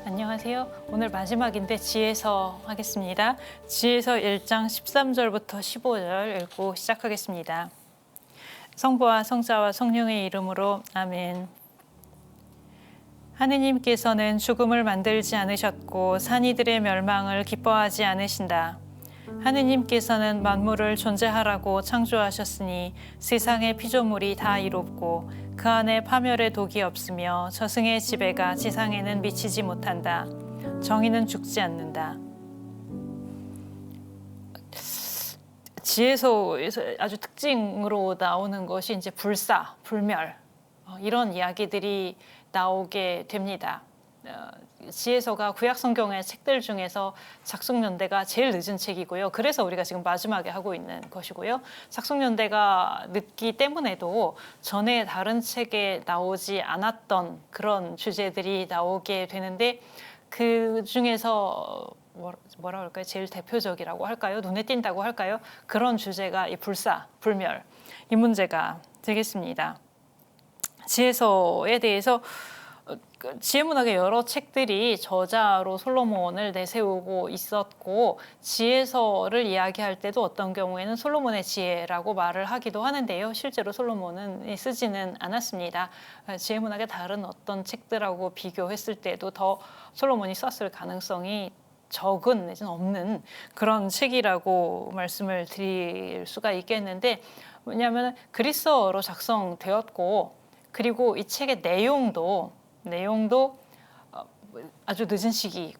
안녕하세요. 오늘 마지막인데 지혜서 하겠습니다. 지혜서 1장 13절부터 15절 읽고 시작하겠습니다. 성부와 성자와 성령의 이름으로 아멘. 하느님께서는 죽음을 만들지 않으셨고 산이들의 멸망을 기뻐하지 않으신다. 하느님께서는 만물을 존재하라고 창조하셨으니 세상의 피조물이 다 이롭고 그 안에 파멸의 독이 없으며 저승의 지배가 지상에는 미치지 못한다. 정의는 죽지 않는다. 지혜서에서 아주 특징으로 나오는 것이 이제 불사, 불멸 이런 이야기들이 나오게 됩니다. 지혜서가 구약 성경의 책들 중에서 작성 연대가 제일 늦은 책이고요. 그래서 우리가 지금 마지막에 하고 있는 것이고요. 작성 연대가 늦기 때문에도 전에 다른 책에 나오지 않았던 그런 주제들이 나오게 되는데 그 중에서 뭐라 할까요? 제일 대표적이라고 할까요? 눈에 띈다고 할까요? 그런 주제가 이 불사, 불멸 이 문제가 되겠습니다. 지혜서에 대해서 지혜문학의 여러 책들이 저자로 솔로몬을 내세우고 있었고 지혜서를 이야기할 때도 어떤 경우에는 솔로몬의 지혜라고 말을 하기도 하는데요. 실제로 솔로몬은 쓰지는 않았습니다. 지혜문학의 다른 어떤 책들하고 비교했을 때도 더 솔로몬이 썼을 가능성이 적은 내지는 없는 그런 책이라고 말씀을 드릴 수가 있겠는데 왜냐하면 그리스어로 작성되었고 그리고 이 책의 내용도 아주 늦은 시기,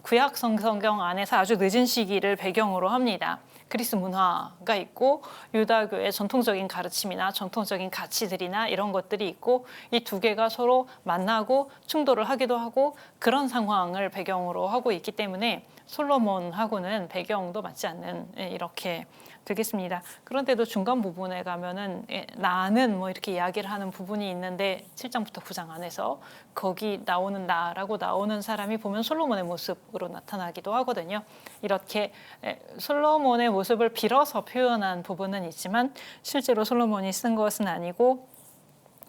구약 성경 안에서 아주 늦은 시기를 배경으로 합니다. 그리스 문화가 있고 유다교의 전통적인 가르침이나 전통적인 가치들이나 이런 것들이 있고 이 두 개가 서로 만나고 충돌을 하기도 하고 그런 상황을 배경으로 하고 있기 때문에 솔로몬하고는 배경도 맞지 않는 이렇게 되겠습니다. 그런데도 중간 부분에 가면은 나는 뭐 이렇게 이야기를 하는 부분이 있는데 7장부터 9장 안에서 거기 나오는 나라고 나오는 사람이 보면 솔로몬의 모습으로 나타나기도 하거든요. 이렇게 솔로몬의 모습을 빌어서 표현한 부분은 있지만 실제로 솔로몬이 쓴 것은 아니고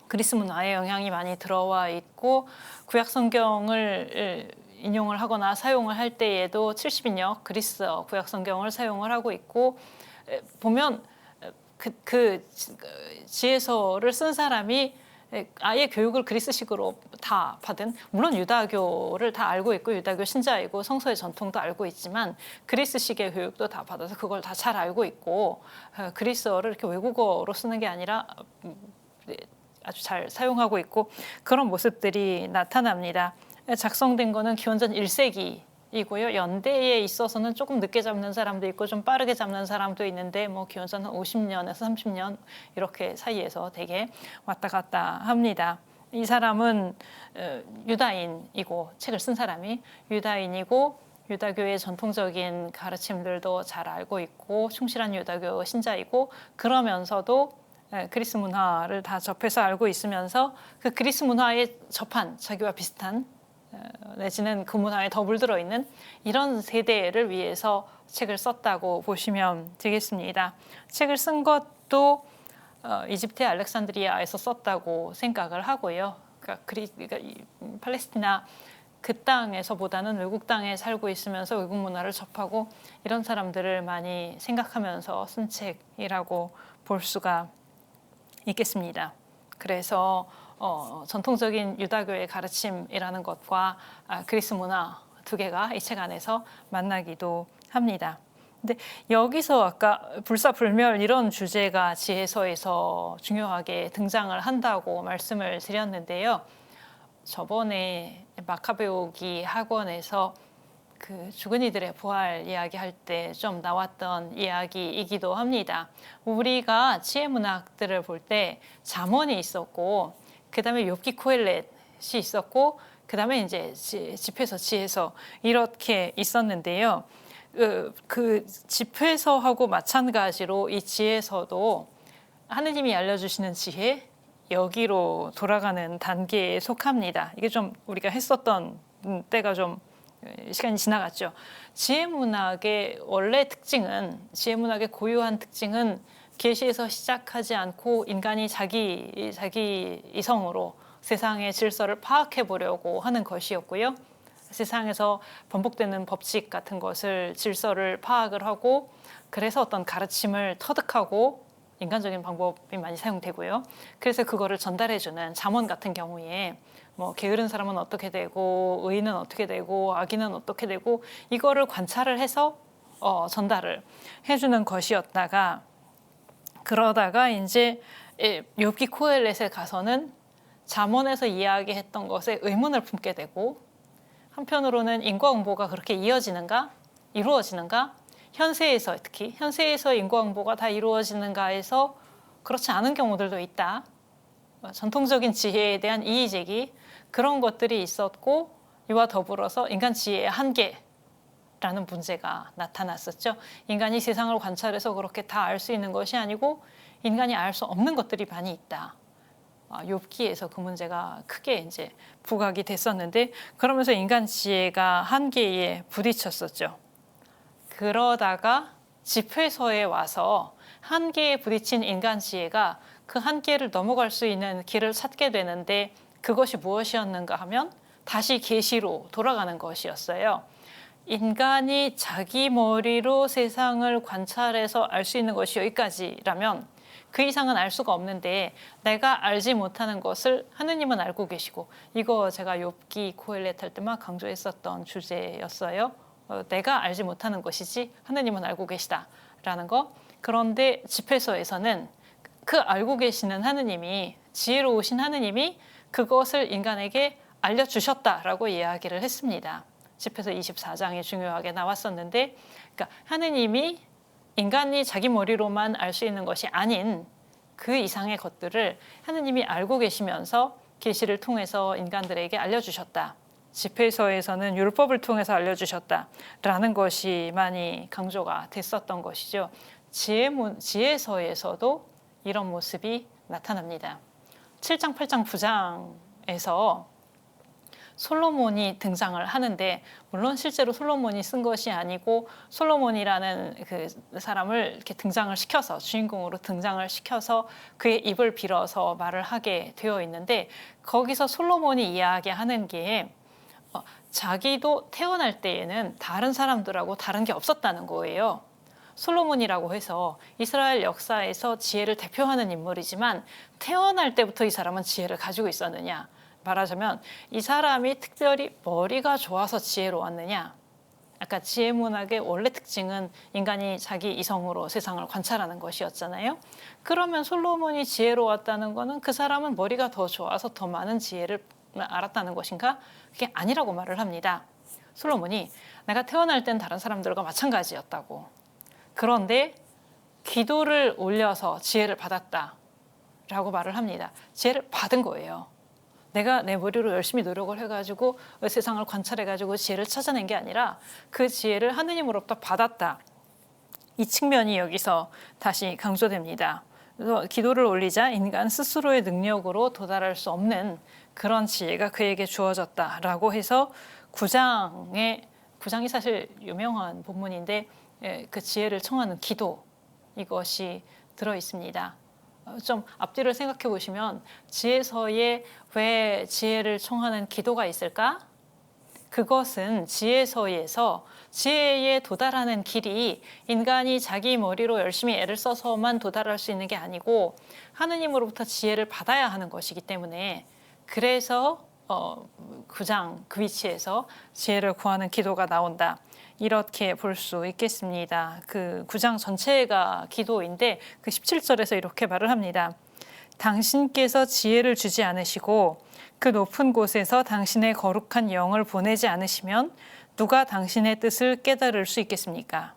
그리스 문화의 영향이 많이 들어와 있고 구약 성경을 인용을 하거나 사용을 할 때에도 70인역 그리스어 구약 성경을 사용을 하고 있고 보면 그 지혜서를 쓴 사람이 아예 교육을 그리스식으로 다 받은 물론 유다교를 다 알고 있고 유다교 신자이고 성서의 전통도 알고 있지만 그리스식의 교육도 다 받아서 그걸 다 잘 알고 있고 그리스어를 이렇게 외국어로 쓰는 게 아니라 아주 잘 사용하고 있고 그런 모습들이 나타납니다. 작성된 거는 기원전 1세기이고요. 연대에 있어서는 조금 늦게 잡는 사람도 있고 좀 빠르게 잡는 사람도 있는데 뭐 기원전 50년에서 30년 이렇게 사이에서 되게 왔다 갔다 합니다. 이 사람은 유다인이고 책을 쓴 사람이 유다인이고 유다교의 전통적인 가르침들도 잘 알고 있고 충실한 유다교 신자이고 그러면서도 그리스 문화를 다 접해서 알고 있으면서 그 그리스 문화에 접한 자기와 비슷한 내지는 그 문화에 더 물들어 있는 이런 세대를 위해서 책을 썼다고 보시면 되겠습니다. 책을 쓴 것도 이집트의 알렉산드리아에서 썼다고 생각을 하고요. 그러니까 팔레스티나 그 땅에서보다는 외국 땅에 살고 있으면서 외국 문화를 접하고 이런 사람들을 많이 생각하면서 쓴 책이라고 볼 수가 있겠습니다. 그래서 전통적인 유다교의 가르침이라는 것과 그리스 문화 두 개가 이 책 안에서 만나기도 합니다. 근데 여기서 아까 불사불멸 이런 주제가 지혜서에서 중요하게 등장을 한다고 말씀을 드렸는데요. 저번에 마카베오기 학원에서 그 죽은 이들의 부활 이야기할 때 좀 나왔던 이야기이기도 합니다. 우리가 지혜 문학들을 볼 때 잠언이 있었고 그다음에 욥기 코엘렛이 있었고 그다음에 이제 집회서 지혜서 이렇게 있었는데요. 그 집회서하고 마찬가지로 이 지혜서도 하느님이 알려주시는 지혜 여기로 돌아가는 단계에 속합니다. 이게 좀 우리가 했었던 때가 좀 시간이 지나갔죠. 지혜문학의 원래 특징은 지혜문학의 고유한 특징은 계시에서 시작하지 않고 인간이 자기 이성으로 세상의 질서를 파악해 보려고 하는 것이었고요. 세상에서 반복되는 법칙 같은 것을 질서를 파악을 하고 그래서 어떤 가르침을 터득하고 인간적인 방법이 많이 사용되고요. 그래서 그거를 전달해주는 잠언 같은 경우에 뭐 게으른 사람은 어떻게 되고 의인은 어떻게 되고 악인은 어떻게 되고 이거를 관찰을 해서 전달을 해주는 것이었다가 그러다가 이제 욥기 코엘렛에 가서는 잠언에서 이야기했던 것에 의문을 품게 되고 한편으로는 인과응보가 그렇게 이루어지는가? 현세에서 특히 현세에서 인과응보가 다 이루어지는가에서 그렇지 않은 경우들도 있다. 전통적인 지혜에 대한 이의제기 그런 것들이 있었고 이와 더불어서 인간 지혜의 한계라는 문제가 나타났었죠. 인간이 세상을 관찰해서 그렇게 다 알 수 있는 것이 아니고 인간이 알 수 없는 것들이 많이 있다. 욥기에서 그 문제가 크게 이제 부각이 됐었는데 그러면서 인간 지혜가 한계에 부딪혔었죠. 그러다가 집회서에 와서 한계에 부딪힌 인간 지혜가 그 한계를 넘어갈 수 있는 길을 찾게 되는데 그것이 무엇이었는가 하면 다시 계시로 돌아가는 것이었어요. 인간이 자기 머리로 세상을 관찰해서 알 수 있는 것이 여기까지라면 그 이상은 알 수가 없는데 내가 알지 못하는 것을 하느님은 알고 계시고 이거 제가 욥기 코엘렛 할 때만 강조했었던 주제였어요. 내가 알지 못하는 것이지 하느님은 알고 계시다라는 거. 그런데 집회서에서는 그 알고 계시는 하느님이 지혜로우신 하느님이 그것을 인간에게 알려주셨다라고 이야기를 했습니다. 집회서 24장에 중요하게 나왔었는데 그러니까 하느님이 인간이 자기 머리로만 알 수 있는 것이 아닌 그 이상의 것들을 하느님이 알고 계시면서 계시를 통해서 인간들에게 알려주셨다. 집회서에서는 율법을 통해서 알려주셨다라는 것이 많이 강조가 됐었던 것이죠. 지혜서에서도 이런 모습이 나타납니다. 7장, 8장, 9장에서 솔로몬이 등장을 하는데 물론 실제로 솔로몬이 쓴 것이 아니고 솔로몬이라는 그 사람을 이렇게 등장을 시켜서 주인공으로 등장을 시켜서 그의 입을 빌어서 말을 하게 되어 있는데 거기서 솔로몬이 이야기하는 게 자기도 태어날 때에는 다른 사람들하고 다른 게 없었다는 거예요. 솔로몬이라고 해서 이스라엘 역사에서 지혜를 대표하는 인물이지만 태어날 때부터 이 사람은 지혜를 가지고 있었느냐? 말하자면 이 사람이 특별히 머리가 좋아서 지혜로웠느냐? 아까 지혜문학의 원래 특징은 인간이 자기 이성으로 세상을 관찰하는 것이었잖아요. 그러면 솔로몬이 지혜로웠다는 것은 그 사람은 머리가 더 좋아서 더 많은 지혜를 알았다는 것인가? 그게 아니라고 말을 합니다. 솔로몬이 내가 태어날 땐 다른 사람들과 마찬가지였다고. 그런데 기도를 올려서 지혜를 받았다라고 말을 합니다. 지혜를 받은 거예요. 내가 내 머리로 열심히 노력을 해가지고 세상을 관찰해가지고 지혜를 찾아낸 게 아니라 그 지혜를 하느님으로부터 받았다. 이 측면이 여기서 다시 강조됩니다. 그래서 기도를 올리자 인간 스스로의 능력으로 도달할 수 없는 그런 지혜가 그에게 주어졌다라고 해서 9장이 사실 유명한 본문인데 그 지혜를 청하는 기도 이것이 들어 있습니다. 좀 앞뒤를 생각해 보시면 지혜서에 왜 지혜를 청하는 기도가 있을까? 그것은 지혜서에서 지혜에 도달하는 길이 인간이 자기 머리로 열심히 애를 써서만 도달할 수 있는 게 아니고 하느님으로부터 지혜를 받아야 하는 것이기 때문에 그래서 9장 그 위치에서 지혜를 구하는 기도가 나온다. 이렇게 볼 수 있겠습니다. 그 9장 전체가 기도인데 그 17절에서 이렇게 말을 합니다. 당신께서 지혜를 주지 않으시고 그 높은 곳에서 당신의 거룩한 영을 보내지 않으시면 누가 당신의 뜻을 깨달을 수 있겠습니까?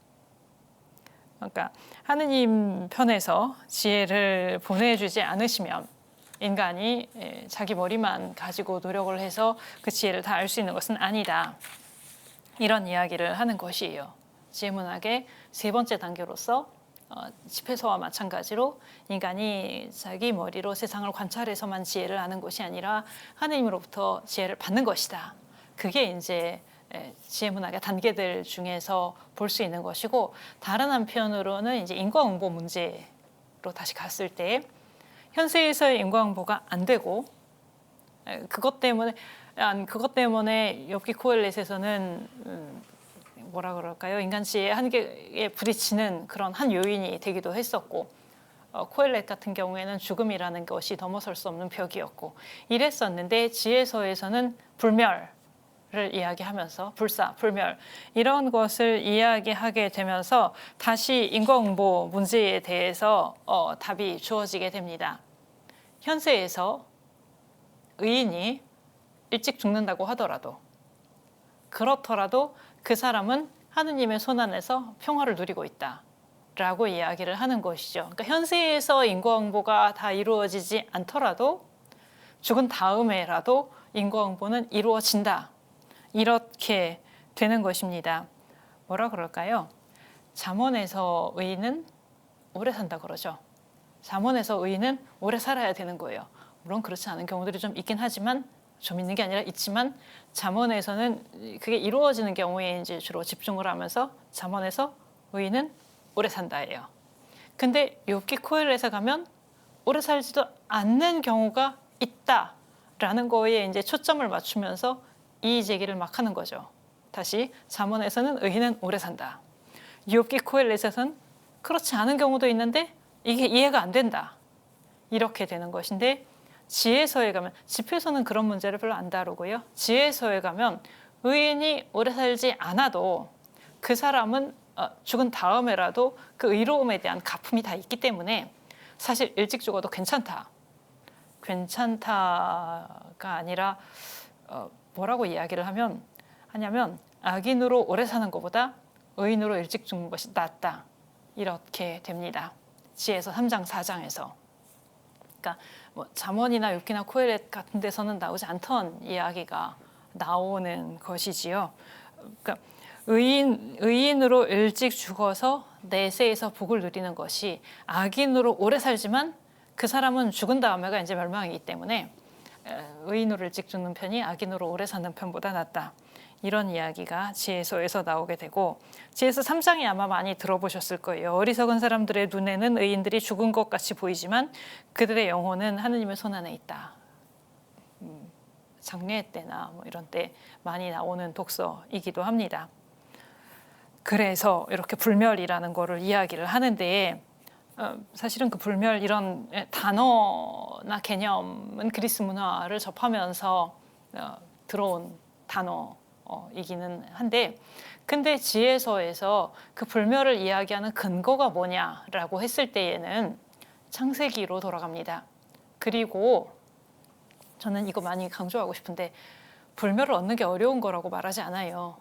그러니까 하느님 편에서 지혜를 보내주지 않으시면 인간이 자기 머리만 가지고 노력을 해서 그 지혜를 다 알 수 있는 것은 아니다. 이런 이야기를 하는 것이에요. 지혜문학의 세 번째 단계로서 집회서와 마찬가지로 인간이 자기 머리로 세상을 관찰해서만 지혜를 아는 것이 아니라 하느님으로부터 지혜를 받는 것이다. 그게 이제 지혜문학의 단계들 중에서 볼 수 있는 것이고 다른 한편으로는 이제 인과응보 문제로 다시 갔을 때 현세에서의 인과응보가 안 되고 그것 때문에 그것 때문에 욥기 코헬렛에서는 뭐라 그럴까요? 인간 지혜의 한계에 부딪히는 그런 한 요인이 되기도 했었고, 코헬렛 같은 경우에는 죽음이라는 것이 넘어설 수 없는 벽이었고 이랬었는데, 지혜서에서는 불멸을 이야기하면서 불사, 불멸 이런 것을 이야기하게 되면서 다시 인과응보 문제에 대해서 답이 주어지게 됩니다. 현세에서 의인이 일찍 죽는다고 하더라도, 그렇더라도 그 사람은 하느님의 손안에서 평화를 누리고 있다 라고 이야기를 하는 것이죠. 그러니까 현세에서 인과응보가 다 이루어지지 않더라도 죽은 다음에라도 인과응보는 이루어진다, 이렇게 되는 것입니다. 뭐라 그럴까요? 잠언에서 의인은 오래 산다 그러죠. 잠언에서 의인은 오래 살아야 되는 거예요. 물론 그렇지 않은 경우들이 좀 있긴 하지만, 좀 있는 게 아니라 있지만, 잠언에서는 그게 이루어지는 경우에 이제 주로 집중을 하면서 잠언에서 의인은 오래 산다예요. 근데 욥기 코헬렛에 가면 오래 살지도 않는 경우가 있다라는 거에 이제 초점을 맞추면서 이의 제기를 막 하는 거죠. 다시 잠언에서는 의인은 오래 산다. 욥기 코헬렛에서는 그렇지 않은 경우도 있는데 이게 이해가 안 된다, 이렇게 되는 것인데, 지혜서에 가면, 집회서는 그런 문제를 별로 안 다루고요. 지혜서에 가면 의인이 오래 살지 않아도 그 사람은 죽은 다음에라도 그 의로움에 대한 가품이 다 있기 때문에 사실 일찍 죽어도 괜찮다. 괜찮다가 아니라 뭐라고 이야기를 하냐면 악인으로 오래 사는 것보다 의인으로 일찍 죽는 것이 낫다, 이렇게 됩니다. 지혜서 3장 4장에서. 그러니까 뭐 잠언이나 욥기나 코헬렛 같은 데서는 나오지 않던 이야기가 나오는 것이지요. 그러니까 의인으로 일찍 죽어서 내세에서 복을 누리는 것이, 악인으로 오래 살지만 그 사람은 죽은 다음에가 이제 멸망이기 때문에 의인으로 일찍 죽는 편이 악인으로 오래 사는 편보다 낫다, 이런 이야기가 지혜서에서 나오게 되고, 지혜서 3장에 아마 많이 들어보셨을 거예요. 어리석은 사람들의 눈에는 의인들이 죽은 것 같이 보이지만 그들의 영혼은 하느님의 손안에 있다. 장례 때나 뭐 이런 때 많이 나오는 독서이기도 합니다. 그래서 이렇게 불멸이라는 거를 이야기를 하는데, 사실은 그 불멸 이런 단어나 개념은 그리스 문화를 접하면서 들어온 단어이기는 한데, 근데 지혜서에서 그 불멸을 이야기하는 근거가 뭐냐라고 했을 때에는 창세기로 돌아갑니다. 그리고 저는 이거 많이 강조하고 싶은데, 불멸을 얻는 게 어려운 거라고 말하지 않아요.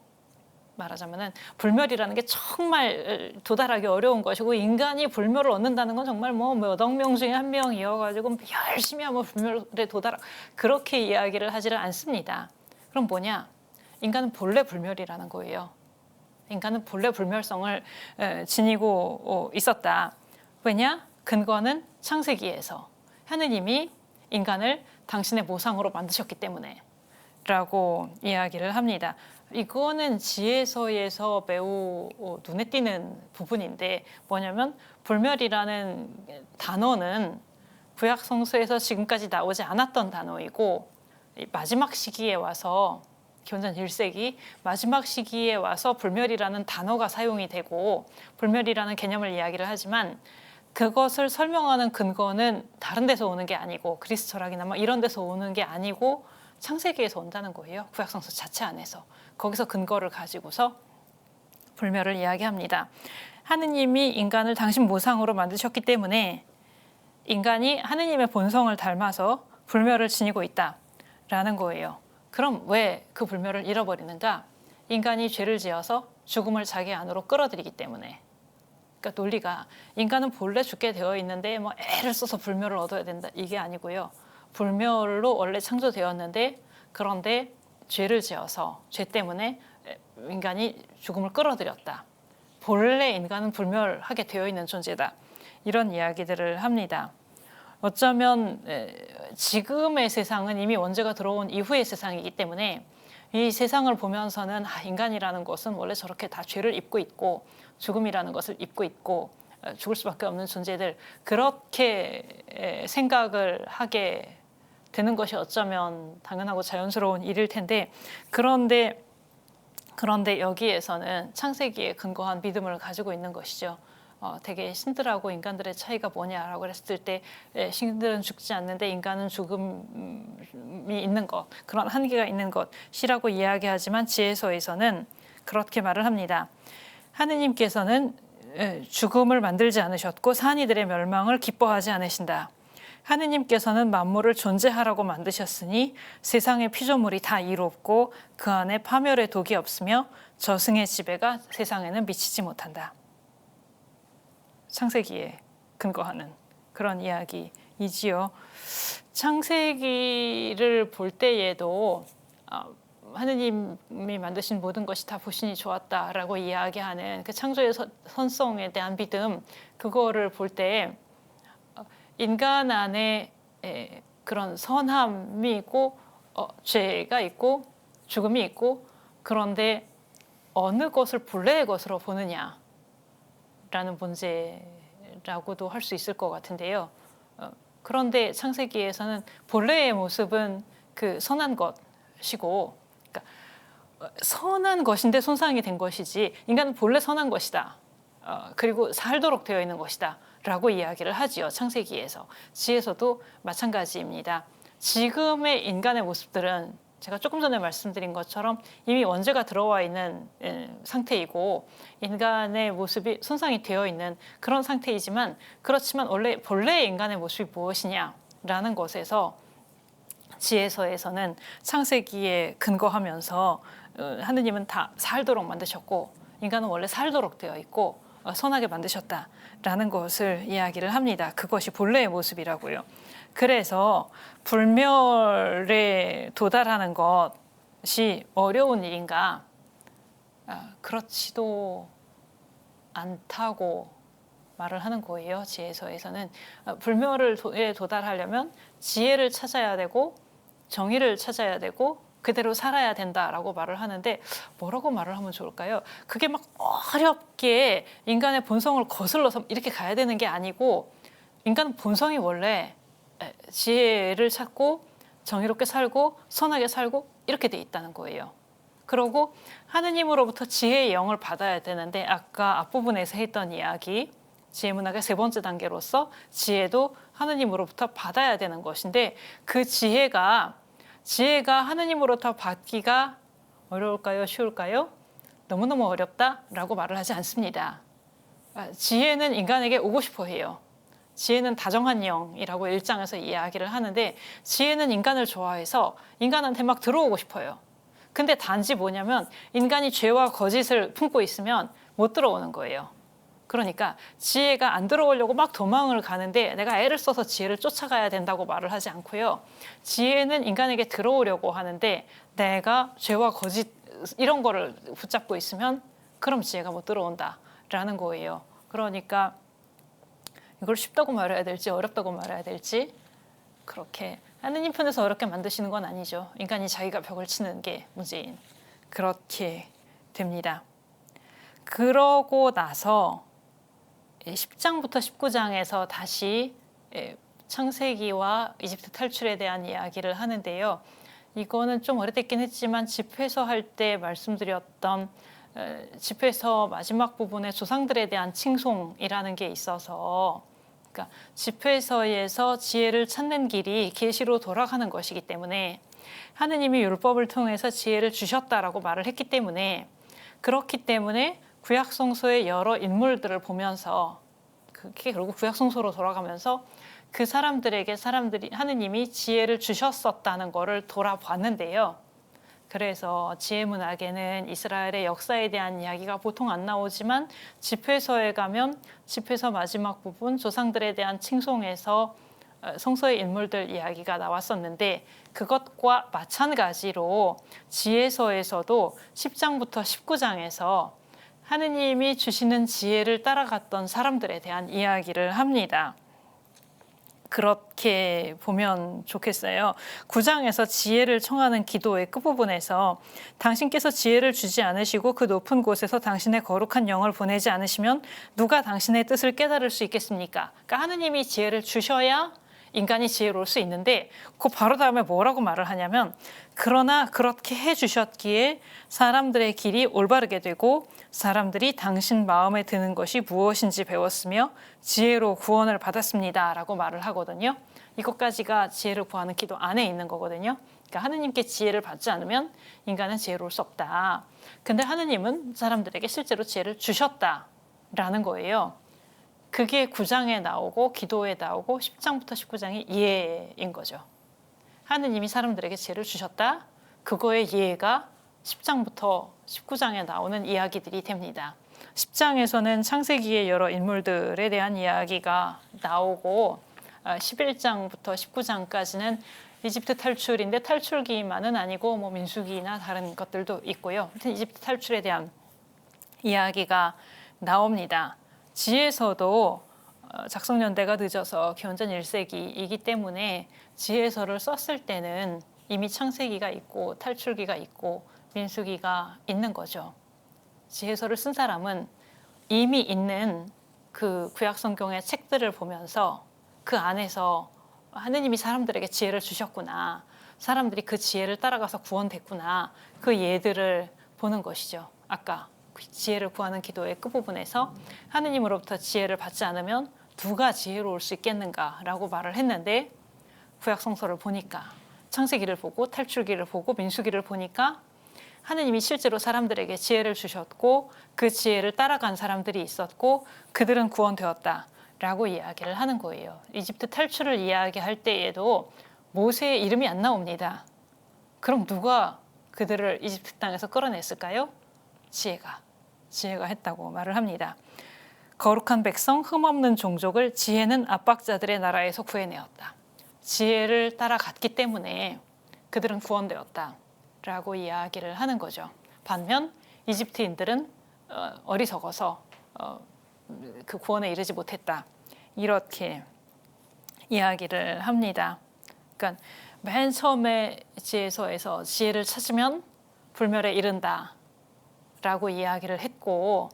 말하자면은 불멸이라는 게 정말 도달하기 어려운 것이고, 인간이 불멸을 얻는다는 건 정말 뭐 몇 억 명 중에 한 명이어가지고 열심히 하면 불멸에 도달, 그렇게 이야기를 하지를 않습니다. 그럼 뭐냐? 인간은 본래 불멸이라는 거예요. 인간은 본래 불멸성을 지니고 있었다. 왜냐? 근거는 창세기에서 하느님이 인간을 당신의 모상으로 만드셨기 때문에 라고 이야기를 합니다. 이거는 지혜서에서 매우 눈에 띄는 부분인데, 뭐냐면 불멸이라는 단어는 구약 성서에서 지금까지 나오지 않았던 단어이고, 마지막 시기에 와서 기원전 1세기 마지막 시기에 와서 불멸이라는 단어가 사용이 되고 불멸이라는 개념을 이야기를 하지만, 그것을 설명하는 근거는 다른 데서 오는 게 아니고, 그리스 철학이나 뭐 이런 데서 오는 게 아니고 창세기에서 온다는 거예요. 구약성서 자체 안에서. 거기서 근거를 가지고서 불멸을 이야기합니다. 하느님이 인간을 당신 모상으로 만드셨기 때문에 인간이 하느님의 본성을 닮아서 불멸을 지니고 있다라는 거예요. 그럼 왜 그 불멸을 잃어버리는가? 인간이 죄를 지어서 죽음을 자기 안으로 끌어들이기 때문에. 그러니까 논리가, 인간은 본래 죽게 되어 있는데 뭐 애를 써서 불멸을 얻어야 된다, 이게 아니고요. 불멸로 원래 창조되었는데, 그런데 죄를 지어서 죄 때문에 인간이 죽음을 끌어들였다. 본래 인간은 불멸하게 되어 있는 존재다. 이런 이야기들을 합니다. 어쩌면 지금의 세상은 이미 원죄가 들어온 이후의 세상이기 때문에 이 세상을 보면서는 인간이라는 것은 원래 저렇게 다 죄를 입고 있고 죽음이라는 것을 입고 있고 죽을 수밖에 없는 존재들, 그렇게 생각을 하게 되는 것이 어쩌면 당연하고 자연스러운 일일 텐데 그런데 여기에서는 창세기에 근거한 믿음을 가지고 있는 것이죠. 되게 신들하고 인간들의 차이가 뭐냐라고 그랬을 때 신들은 죽지 않는데 인간은 죽음이 있는 것, 그런 한계가 있는 것이라고 이야기하지만 지혜서에서는 그렇게 말을 합니다. 하느님께서는 죽음을 만들지 않으셨고 산이들의 멸망을 기뻐하지 않으신다. 하느님께서는 만물을 존재하라고 만드셨으니 세상의 피조물이 다 이롭고 그 안에 파멸의 독이 없으며 저승의 지배가 세상에는 미치지 못한다. 창세기에 근거하는 그런 이야기이지요. 창세기를 볼 때에도 하느님이 만드신 모든 것이 다 보시니 좋았다라고 이야기하는 그 창조의 선성에 대한 믿음, 그거를 볼 때 인간 안에 그런 선함이 있고 죄가 있고 죽음이 있고, 그런데 어느 것을 본래의 것으로 보느냐라는 문제라고도 할 수 있을 것 같은데요. 그런데 창세기에서는 본래의 모습은 그 선한 것이고, 그러니까 선한 것인데 손상이 된 것이지 인간은 본래 선한 것이다. 그리고 살도록 되어 있는 것이다 라고 이야기를 하지요. 창세기에서. 지혜서도 마찬가지입니다. 지금의 인간의 모습들은 제가 조금 전에 말씀드린 것처럼 이미 원죄가 들어와 있는 상태이고 인간의 모습이 손상이 되어 있는 그런 상태이지만, 그렇지만 원래 본래의 인간의 모습이 무엇이냐라는 것에서 지혜서에서는 창세기에 근거하면서 하느님은 다 살도록 만드셨고 인간은 원래 살도록 되어 있고 선하게 만드셨다라는 것을 이야기를 합니다. 그것이 본래의 모습이라고요. 그래서 불멸에 도달하는 것이 어려운 일인가? 그렇지도 않다고 말을 하는 거예요. 지혜서에서는 불멸에 도달하려면 지혜를 찾아야 되고 정의를 찾아야 되고 그대로 살아야 된다라고 말을 하는데, 뭐라고 말을 하면 좋을까요? 그게 막 어렵게 인간의 본성을 거슬러서 이렇게 가야 되는 게 아니고, 인간은 본성이 원래 지혜를 찾고 정의롭게 살고 선하게 살고 이렇게 돼 있다는 거예요. 그리고 하느님으로부터 지혜의 영을 받아야 되는데, 아까 앞부분에서 했던 이야기, 지혜문학의 세 번째 단계로서 지혜도 하느님으로부터 받아야 되는 것인데, 그 지혜가 하느님으로부터 받기가 어려울까요? 쉬울까요? 너무너무 어렵다라고 말을 하지 않습니다. 지혜는 인간에게 오고 싶어 해요. 지혜는 다정한 영이라고 1장에서 이야기를 하는데, 지혜는 인간을 좋아해서 인간한테 막 들어오고 싶어요. 근데 단지 뭐냐면 인간이 죄와 거짓을 품고 있으면 못 들어오는 거예요. 그러니까 지혜가 안 들어오려고 막 도망을 가는데 내가 애를 써서 지혜를 쫓아가야 된다고 말을 하지 않고요. 지혜는 인간에게 들어오려고 하는데 내가 죄와 거짓 이런 거를 붙잡고 있으면 그럼 지혜가 못 들어온다라는 거예요. 그러니까 이걸 쉽다고 말해야 될지 어렵다고 말해야 될지, 그렇게 하느님 편에서 어렵게 만드시는 건 아니죠. 인간이 자기가 벽을 치는 게 문제인, 그렇게 됩니다. 그러고 나서 10장부터 19장에서 다시 창세기와 이집트 탈출에 대한 이야기를 하는데요. 이거는 좀 오래됐긴 했지만 집회서 할 때 말씀드렸던 집회서 마지막 부분에 조상들에 대한 칭송이라는 게 있어서, 그러니까 집회서에서 지혜를 찾는 길이 계시로 돌아가는 것이기 때문에 하느님이 율법을 통해서 지혜를 주셨다라고 말을 했기 때문에, 그렇기 때문에 구약성서의 여러 인물들을 보면서, 그게 결국 구약성서로 돌아가면서 그 사람들이 하느님이 지혜를 주셨었다는 것을 돌아봤는데요. 그래서 지혜문학에는 이스라엘의 역사에 대한 이야기가 보통 안 나오지만 집회서에 가면 집회서 마지막 부분 조상들에 대한 칭송에서 성서의 인물들 이야기가 나왔었는데, 그것과 마찬가지로 지혜서에서도 10장부터 19장에서 하느님이 주시는 지혜를 따라갔던 사람들에 대한 이야기를 합니다. 그렇게 보면 좋겠어요. 9장에서 지혜를 청하는 기도의 끝부분에서 당신께서 지혜를 주지 않으시고 그 높은 곳에서 당신의 거룩한 영을 보내지 않으시면 누가 당신의 뜻을 깨달을 수 있겠습니까? 그러니까 하느님이 지혜를 주셔야 인간이 지혜로울 수 있는데 그 바로 다음에 뭐라고 말을 하냐면 그러나 그렇게 해주셨기에 사람들의 길이 올바르게 되고 사람들이 당신 마음에 드는 것이 무엇인지 배웠으며 지혜로 구원을 받았습니다 라고 말을 하거든요. 이것까지가 지혜를 구하는 기도 안에 있는 거거든요. 그러니까 하느님께 지혜를 받지 않으면 인간은 지혜로울 수 없다. 근데 하느님은 사람들에게 실제로 지혜를 주셨다라는 거예요. 그게 9장에 나오고 기도에 나오고 10장부터 19장이 예인 거죠. 하느님이 사람들에게 지혜를 주셨다. 그거의 예가 10장부터 19장에 나오는 이야기들이 됩니다. 10장에서는 창세기의 여러 인물들에 대한 이야기가 나오고 11장부터 19장까지는 이집트 탈출인데 탈출기만은 아니고 뭐 민수기나 다른 것들도 있고요. 하여튼 이집트 탈출에 대한 이야기가 나옵니다. 지혜서도 작성 연대가 늦어서 기원전 1세기이기 때문에 지혜서를 썼을 때는 이미 창세기가 있고 탈출기가 있고 민수기가 있는 거죠. 지혜서를 쓴 사람은 이미 있는 그 구약 성경의 책들을 보면서 그 안에서 하느님이 사람들에게 지혜를 주셨구나. 사람들이 그 지혜를 따라가서 구원됐구나. 그 예들을 보는 것이죠. 아까 지혜를 구하는 기도의 끝부분에서 하느님으로부터 지혜를 받지 않으면 누가 지혜로울 수 있겠는가라고 말을 했는데 구약 성서를 보니까 창세기를 보고 탈출기를 보고 민수기를 보니까 하느님이 실제로 사람들에게 지혜를 주셨고 그 지혜를 따라간 사람들이 있었고 그들은 구원되었다라고 이야기를 하는 거예요. 이집트 탈출을 이야기할 때에도 모세의 이름이 안 나옵니다. 그럼 누가 그들을 이집트 땅에서 끌어냈을까요? 지혜가 했다고 말을 합니다. 거룩한 백성, 흠없는 종족을 지혜는 압박자들의 나라에서 구해내었다. 지혜를 따라갔기 때문에 그들은 구원되었다라고 이야기를 하는 거죠. 반면 이집트인들은 어리석어서 그 구원에 이르지 못했다. 이렇게 이야기를 합니다. 그러니까 맨 처음에 지혜서에서 지혜를 찾으면 불멸에 이른다 라고 이야기를 했고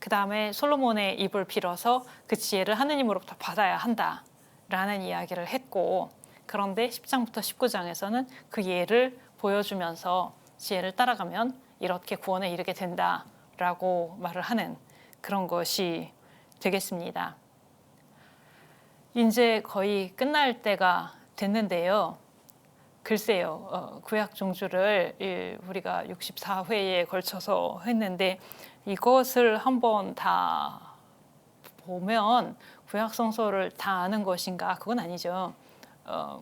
그 다음에 솔로몬의 입을 빌어서 그 지혜를 하느님으로부터 받아야 한다 라는 이야기를 했고 그런데 10장부터 19장에서는 그 예를 보여주면서 지혜를 따라가면 이렇게 구원에 이르게 된다 라고 말을 하는 그런 것이 되겠습니다. 이제 거의 끝날 때가 됐는데요. 글쎄요, 구약 종주를 우리가 64회에 걸쳐서 했는데 이것을 한번 다 보면 구약 성서를 다 아는 것인가? 그건 아니죠.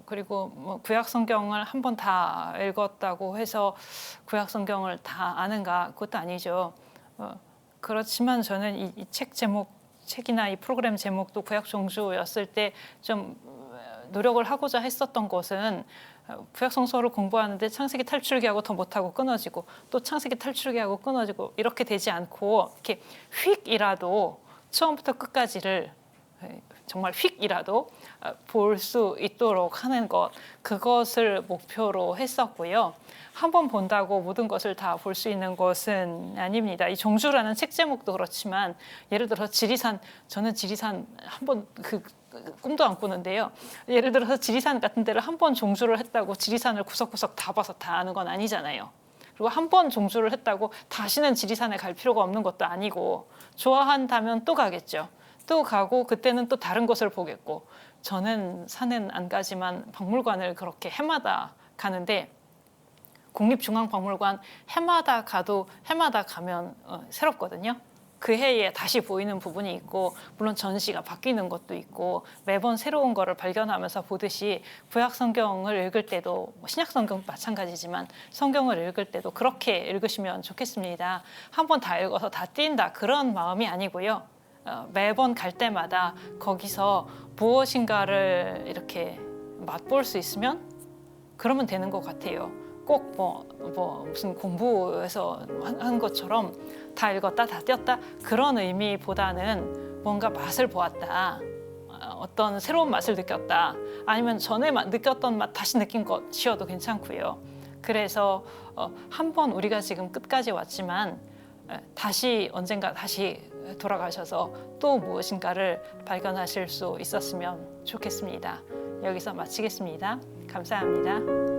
그리고 뭐 구약 성경을 한번 다 읽었다고 해서 구약 성경을 다 아는가? 그것도 아니죠. 그렇지만 저는 이 책 제목, 책이나 이 프로그램 제목도 구약 종주였을 때 좀 노력을 하고자 했었던 것은 구약 성서를 공부하는데 창세기 탈출기하고 더 못하고 끊어지고 또 창세기 탈출기하고 끊어지고 이렇게 되지 않고 이렇게 휙이라도 처음부터 끝까지를 정말 휙이라도 볼 수 있도록 하는 것, 그것을 목표로 했었고요. 한 번 본다고 모든 것을 다 볼 수 있는 것은 아닙니다. 이 종주라는 책 제목도 그렇지만 예를 들어 지리산, 저는 지리산 한번 꿈도 안 꾸는데요. 예를 들어서 지리산 같은 데를 한 번 종주를 했다고 지리산을 구석구석 다 봐서 다 아는 건 아니잖아요. 그리고 한 번 종주를 했다고 다시는 지리산에 갈 필요가 없는 것도 아니고 좋아한다면 또 가겠죠. 또 가고 그때는 또 다른 것을 보겠고 저는 산은 안 가지만 박물관을 그렇게 해마다 가는데 국립중앙박물관 해마다 가도 해마다 가면 새롭거든요. 그 해에 다시 보이는 부분이 있고 물론 전시가 바뀌는 것도 있고 매번 새로운 거를 발견하면서 보듯이 구약 성경을 읽을 때도 신약 성경 마찬가지지만 성경을 읽을 때도 그렇게 읽으시면 좋겠습니다. 한 번 다 읽어서 다 띈다 그런 마음이 아니고요. 매번 갈 때마다 거기서 무엇인가를 이렇게 맛볼 수 있으면 그러면 되는 것 같아요. 꼭 무슨 공부해서 한 것처럼 다 읽었다 다 띄었다 그런 의미보다는 뭔가 맛을 보았다, 어떤 새로운 맛을 느꼈다, 아니면 전에 느꼈던 맛 다시 느낀 것이어도 괜찮고요. 그래서 한번 우리가 지금 끝까지 왔지만 다시 언젠가 다시 돌아가셔서 또 무엇인가를 발견하실 수 있었으면 좋겠습니다. 여기서 마치겠습니다. 감사합니다.